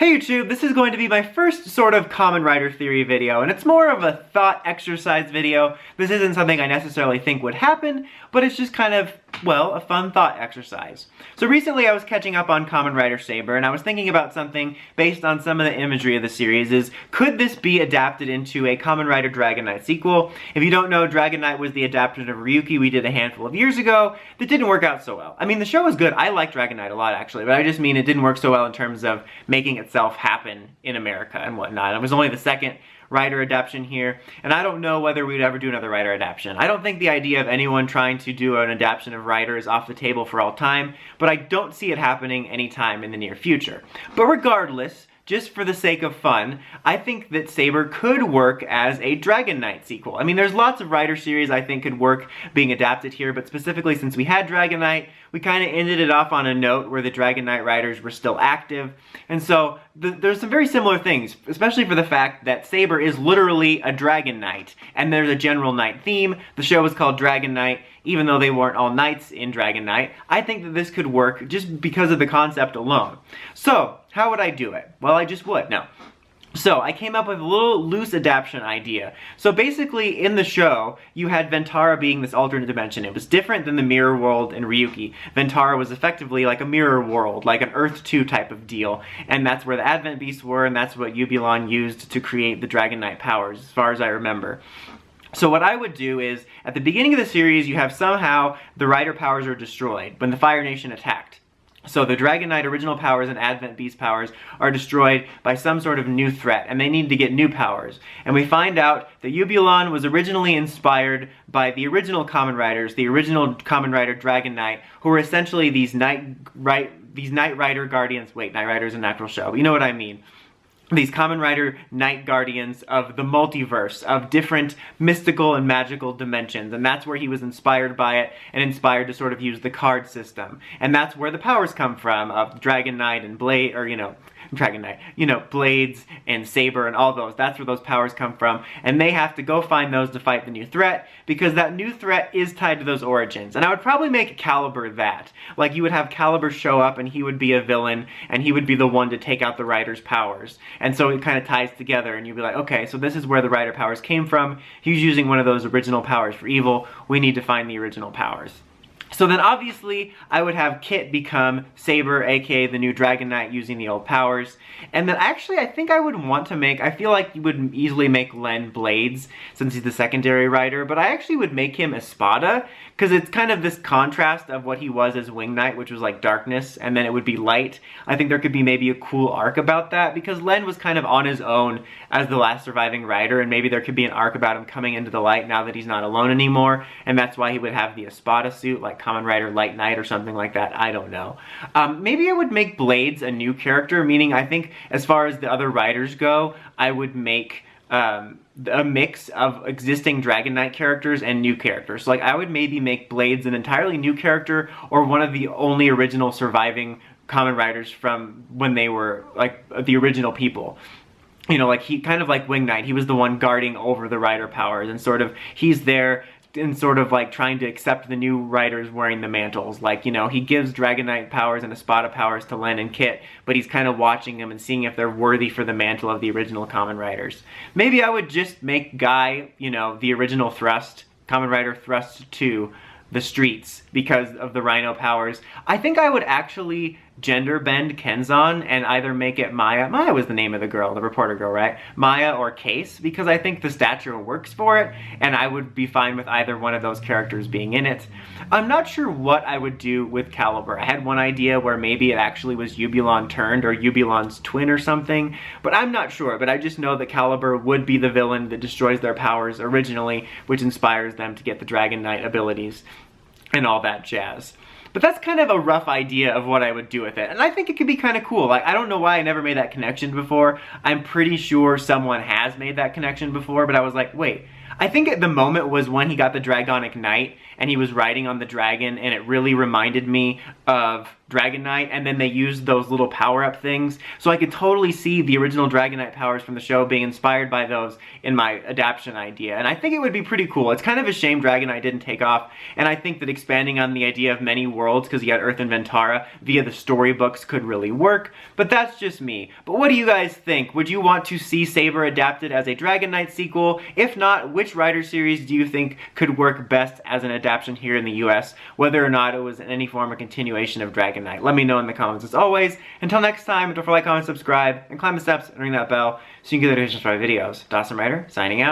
Hey YouTube, this is going to be my first sort of Kamen Rider theory video, and it's more of a thought exercise video. This isn't something I necessarily think would happen, but it's just kind of, well, a fun thought exercise. So recently I was catching up on Kamen Rider Saber, and I was thinking about something based on some of the imagery of the series is, could this be adapted into a Kamen Rider Dragon Knight sequel? If you don't know, Dragon Knight was the adaptation of Ryuki we did a handful of years ago that didn't work out so well. I mean, the show was good. I like Dragon Knight a lot, actually, but I just mean it didn't work so well in terms of making itself happen in America and whatnot. It was only the second Rider adaptation here, and I don't know whether we'd ever do another Rider adaptation. I don't think the idea of anyone trying to do an adaptation of Rider is off the table for all time, but I don't see it happening anytime in the near future. But regardless, just for the sake of fun, I think that Saber could work as a Dragon Knight sequel. I mean, there's lots of Rider series I think could work being adapted here, but specifically since we had Dragon Knight, we kind of ended it off on a note where the Dragon Knight Riders were still active. And so there's some very similar things, especially for the fact that Saber is literally a Dragon Knight, and there's a general knight theme. The show was called Dragon Knight, even though they weren't all knights in Dragon Knight. I think that this could work just because of the concept alone. So, how would I do it? Well, I just would. No. So, I came up with a little loose adaptation idea. So basically, in the show, you had Ventara being this alternate dimension. It was different than the mirror world in Ryuki. Ventara was effectively like a mirror world, like an Earth 2 type of deal. And that's where the Advent Beasts were, and that's what Ubulon used to create the Dragon Knight powers, as far as I remember. So what I would do is, at the beginning of the series, you have somehow the Rider powers are destroyed when the Fire Nation attacked. So the Dragon Knight original powers and Advent Beast powers are destroyed by some sort of new threat, and they need to get new powers. And we find out that Ubulon was originally inspired by the original Kamen Riders, the original Kamen Rider Dragon Knight, who were essentially these Knight Rider guardians. Wait, Knight Rider is an actual show, but you know what I mean. These Kamen Rider Knight Guardians of the multiverse, of different mystical and magical dimensions, and that's where he was inspired by it, and inspired to sort of use the card system. And that's where the powers come from, of Dragon Knight and Blade, or Dragon Knight, Blades and Saber and all those. That's where those powers come from, and they have to go find those to fight the new threat, because that new threat is tied to those origins. And I would probably make Caliber that. Like, you would have Caliber show up, and he would be a villain, and he would be the one to take out the Rider's powers. And so it kind of ties together, and you'd be like, okay, so this is where the Rider powers came from. He's using one of those original powers for evil. We need to find the original powers. So then obviously, I would have Kit become Saber, aka the new Dragon Knight, using the old powers. And then actually, I think I would want to make, I feel like you would easily make Len Blades, since he's the secondary rider, but I actually would make him Espada, because it's kind of this contrast of what he was as Wing Knight, which was like darkness, and then it would be light. I think there could be maybe a cool arc about that, because Len was kind of on his own as the last surviving rider, and maybe there could be an arc about him coming into the light now that he's not alone anymore, and that's why he would have the Espada suit, like Kamen Rider Light Knight or something like that. I don't know. Maybe I would make Blades a new character, meaning I think as far as the other riders go, I would make a mix of existing Dragon Knight characters and new characters. So like, I would maybe make Blades an entirely new character, or one of the only original surviving Kamen Riders from when they were like the original people. Like he kind of like Wing Knight, he was the one guarding over the Rider powers, and sort of he's there and sort of like trying to accept the new riders wearing the mantles. Like, he gives Dragon Knight powers and Espada powers to Len and Kit, but he's kind of watching them and seeing if they're worthy for the mantle of the original Kamen Riders. Maybe I would just make Guy, the original Thrust, Kamen Rider Thrust 2, the streets, because of the Rhino powers. I think I would actually gender bend Kenzan and either make it Maya. Maya was the name of the girl, the reporter girl, right? Maya or Case, because I think the stature works for it, and I would be fine with either one of those characters being in it. I'm not sure what I would do with Caliber. I had one idea where maybe it actually was Ubulon turned, or Ubulon's twin or something, but I'm not sure. But I just know that Caliber would be the villain that destroys their powers originally, which inspires them to get the Dragon Knight abilities and all that jazz. But that's kind of a rough idea of what I would do with it. And I think it could be kind of cool. Like, I don't know why I never made that connection before. I'm pretty sure someone has made that connection before, but I was like, wait. I think at the moment was when he got the Dragonic Knight, and he was riding on the dragon, and it really reminded me of Dragon Knight, and then they used those little power-up things. So I could totally see the original Dragon Knight powers from the show being inspired by those in my adaptation idea. And I think it would be pretty cool. It's kind of a shame Dragon Knight didn't take off, and I think that expanding on the idea of many worlds, because you got Earth and Ventara, via the storybooks could really work. But that's just me. But what do you guys think? Would you want to see Saber adapted as a Dragon Knight sequel? If not, which Rider series do you think could work best as an adaptation here in the US, whether or not it was in any form a continuation of Dragon Knight? Let me know in the comments as always. Until next time, don't forget to like, comment, subscribe, and climb the steps and ring that bell so you can get notifications for my videos. Dawson Rider, signing out.